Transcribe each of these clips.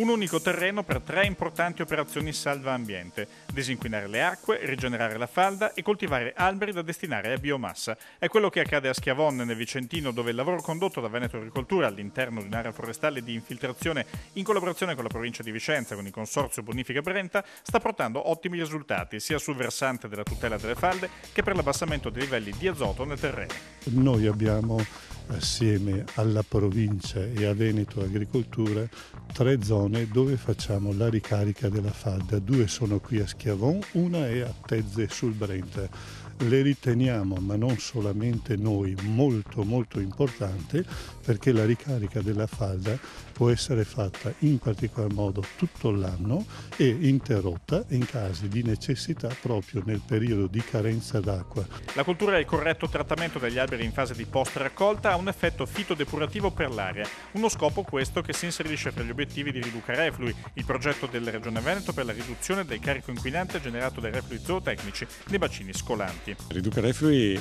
Un unico terreno per 3 importanti operazioni salva ambiente: disinquinare le acque, rigenerare la falda e coltivare alberi da destinare a biomassa. È quello che accade a Schiavon, nel Vicentino, dove il lavoro condotto da Veneto Agricoltura all'interno di un'area forestale di infiltrazione in collaborazione con la provincia di Vicenza, con il consorzio Bonifica Brenta, sta portando ottimi risultati sia sul versante della tutela delle falde che per l'abbassamento dei livelli di azoto nel terreno. Noi abbiamo, assieme alla provincia e a Veneto Agricoltura, 3 zone dove facciamo la ricarica della falda. 2 sono qui a Schiavon, una è a Tezze sul Brenta. Le riteniamo, ma non solamente noi, molto importante, perché la ricarica della falda può essere fatta in particolar modo tutto l'anno e interrotta in casi di necessità proprio nel periodo di carenza d'acqua. La cultura e il corretto trattamento degli alberi in fase di post-raccolta ha un effetto fitodepurativo per l'aria, uno scopo questo che si inserisce fra gli obiettivi di Riduca Reflui, il progetto della Regione Veneto per la riduzione del carico inquinante generato dai reflui zootecnici nei bacini scolanti. Riduca Reflui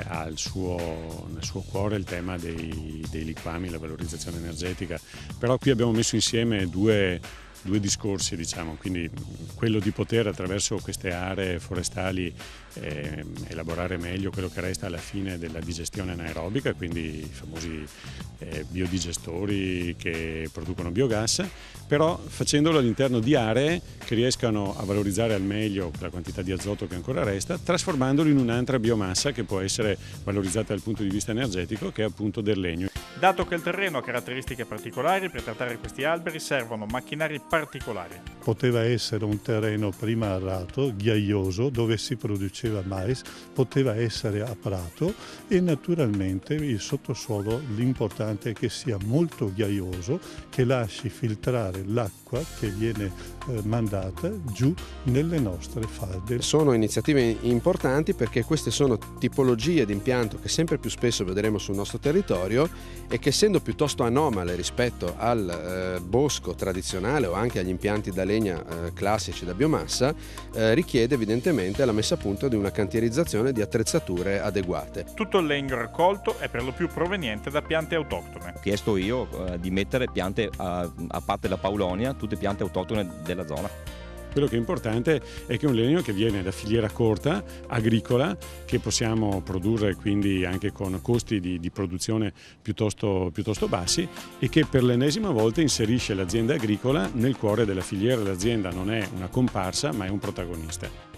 ha nel suo cuore il tema dei liquami, la valorizzazione energetica, però qui abbiamo messo insieme due discorsi, diciamo, quindi quello di poter attraverso queste aree forestali elaborare meglio quello che resta alla fine della digestione anaerobica, quindi i famosi biodigestori che producono biogas, però facendolo all'interno di aree che riescano a valorizzare al meglio la quantità di azoto che ancora resta, trasformandolo in un'altra biomassa che può essere valorizzata dal punto di vista energetico, che è appunto del legno. Dato che il terreno ha caratteristiche particolari, per trattare questi alberi servono macchinari particolari. Poteva essere un terreno prima arrato, ghiaioso, dove si produceva mais, poteva essere a prato e naturalmente il sottosuolo, l'importante è che sia molto ghiaioso, che lasci filtrare l'acqua che viene mandata giù nelle nostre falde. Sono iniziative importanti perché queste sono tipologie di impianto che sempre più spesso vedremo sul nostro territorio e che, essendo piuttosto anomale rispetto al bosco tradizionale o anche agli impianti da legna classici da biomassa, richiede evidentemente la messa a punto di una cantierizzazione di attrezzature adeguate. Tutto il legno raccolto è per lo più proveniente da piante autoctone. Ho chiesto io di mettere piante, a parte la paulonia, tutte piante autoctone della zona. Quello che è importante è che è un legno che viene da filiera corta, agricola, che possiamo produrre quindi anche con costi di produzione piuttosto bassi e che per l'ennesima volta inserisce l'azienda agricola nel cuore della filiera. L'azienda non è una comparsa ma è un protagonista.